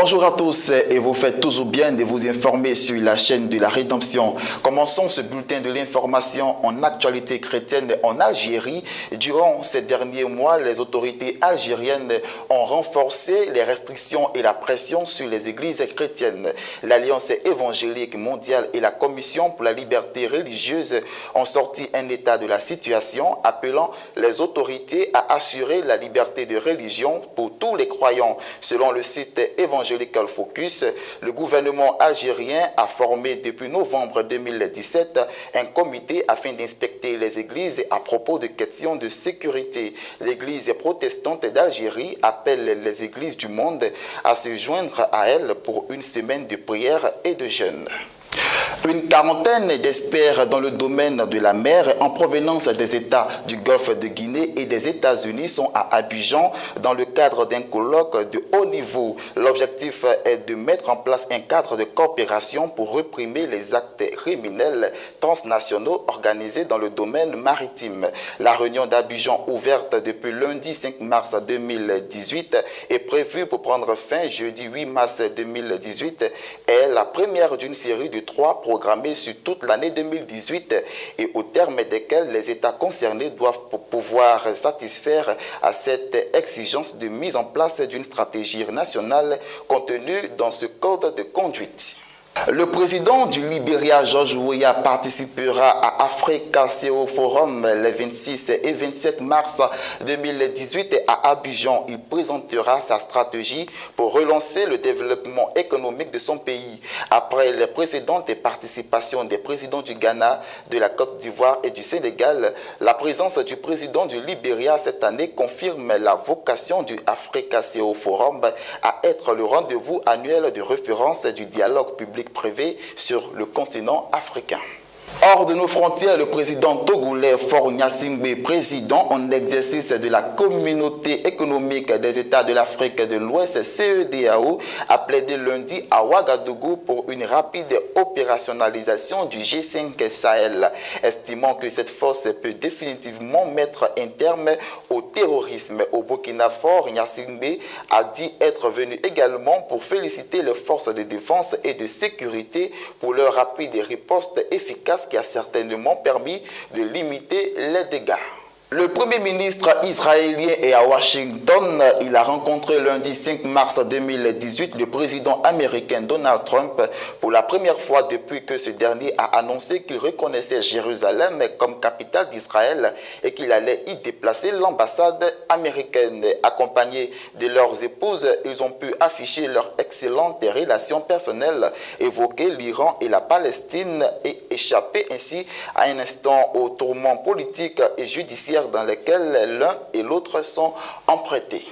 Bonjour à tous et vous faites toujours bien de vous informer sur la chaîne de la Rédemption. Commençons ce bulletin de l'information en actualité chrétienne en Algérie. Durant ces derniers mois, les autorités algériennes ont renforcé les restrictions et la pression sur les églises chrétiennes. L'Alliance évangélique mondiale et la Commission pour la liberté religieuse ont sorti un état de la situation appelant les autorités à assurer la liberté de religion pour tous les croyants. Selon le site Evangelical Focus, le gouvernement algérien a formé depuis novembre 2017 un comité afin d'inspecter les églises à propos de questions de sécurité. L'église protestante d'Algérie appelle les églises du monde à se joindre à elle pour une semaine de prière et de jeûne. Une quarantaine d'experts dans le domaine de la mer en provenance des États du Golfe de Guinée et des États-Unis sont à Abidjan dans le cadre d'un colloque de haut niveau. L'objectif est de mettre en place un cadre de coopération pour réprimer les actes criminels transnationaux organisés dans le domaine maritime. La réunion d'Abidjan, ouverte depuis lundi 5 mars 2018, est prévue pour prendre fin jeudi 8 mars 2018 et est la première d'une série de 3 programmés sur toute l'année 2018 et au terme desquels les États concernés doivent pouvoir satisfaire à cette exigence de mise en place d'une stratégie nationale contenue dans ce code de conduite. Le président du Libéria, George Weah, participera à Africa CEO Forum les 26 et 27 mars 2018 à Abidjan. Il présentera sa stratégie pour relancer le développement économique de son pays. Après les précédentes participations des présidents du Ghana, de la Côte d'Ivoire et du Sénégal, la présence du président du Libéria cette année confirme la vocation du Africa CEO Forum à être le rendez-vous annuel de référence du dialogue public privé sur le continent africain. Hors de nos frontières, le président togolais Faure Gnassingbé, président en exercice de la Communauté économique des États de l'Afrique de l'Ouest, CEDEAO, a plaidé lundi à Ouagadougou pour une rapide opérationnalisation du G5 Sahel, estimant que cette force peut définitivement mettre un terme au terrorisme. Au Burkina Faso, Gnassingbé a dit être venu également pour féliciter les forces de défense et de sécurité pour leur rapide riposte efficace qui a certainement permis de limiter les dégâts. Le Premier ministre israélien est à Washington. Il a rencontré lundi 5 mars 2018 le président américain Donald Trump pour la première fois depuis que ce dernier a annoncé qu'il reconnaissait Jérusalem comme capitale d'Israël et qu'il allait y déplacer l'ambassade américaine. Accompagnés de leurs épouses, ils ont pu afficher leurs excellentes relations personnelles, évoquer l'Iran et la Palestine et échapper ainsi à un instant aux tourments politiques et judiciaires dans lesquels l'un et l'autre sont empruntés.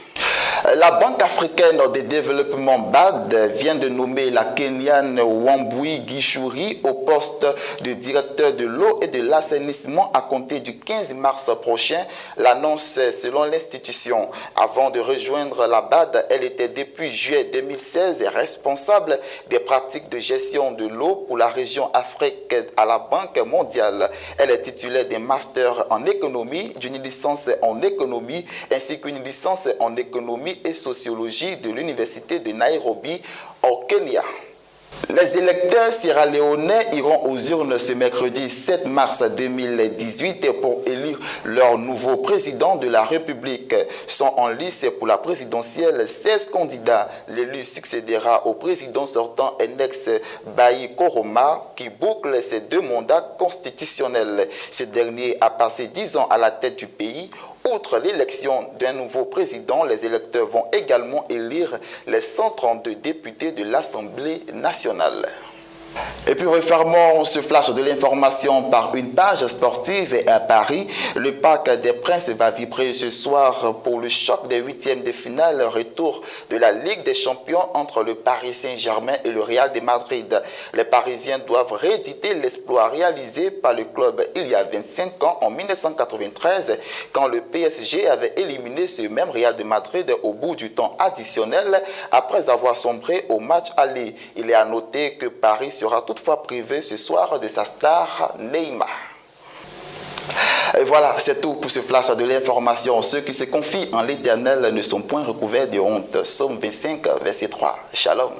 La Banque africaine de développement BAD vient de nommer la Kenyane Wambui Gichuri au poste de directeur de l'eau et de l'assainissement à compter du 15 mars prochain, l'annonce selon l'institution. Avant de rejoindre la BAD, elle était depuis juillet 2016 responsable des pratiques de gestion de l'eau pour la région Afrique à la Banque mondiale. Elle est titulaire d'un master en économie, d'une licence en économie ainsi qu'une licence en économie et sociologie de l'université de Nairobi au Kenya. Les électeurs sierra-léonais iront aux urnes ce mercredi 7 mars 2018 pour élire leur nouveau président de la République. Sont en lice pour la présidentielle 16 candidats. L'élu succédera au président sortant Enex Bayi Koroma qui boucle ses 2 mandats constitutionnels. Ce dernier a passé 10 ans à la tête du pays. Outre l'élection d'un nouveau président, les électeurs vont également élire les 132 députés de l'Assemblée nationale. Et puis refermons ce flash de l'information par une page sportive à Paris. Le Parc des Princes va vibrer ce soir pour le choc des 8e de finale retour de la Ligue des Champions entre le Paris Saint-Germain et le Real de Madrid. Les Parisiens doivent rééditer l'exploit réalisé par le club il y a 25 ans en 1993 quand le PSG avait éliminé ce même Real de Madrid au bout du temps additionnel après avoir sombré au match aller. Il est à noter que Paris sera toutefois privé ce soir de sa star Neymar. Et voilà, c'est tout pour ce flash de l'information. Ceux qui se confient en l'Éternel ne sont point recouverts de honte. Somme 25, verset 3. Shalom.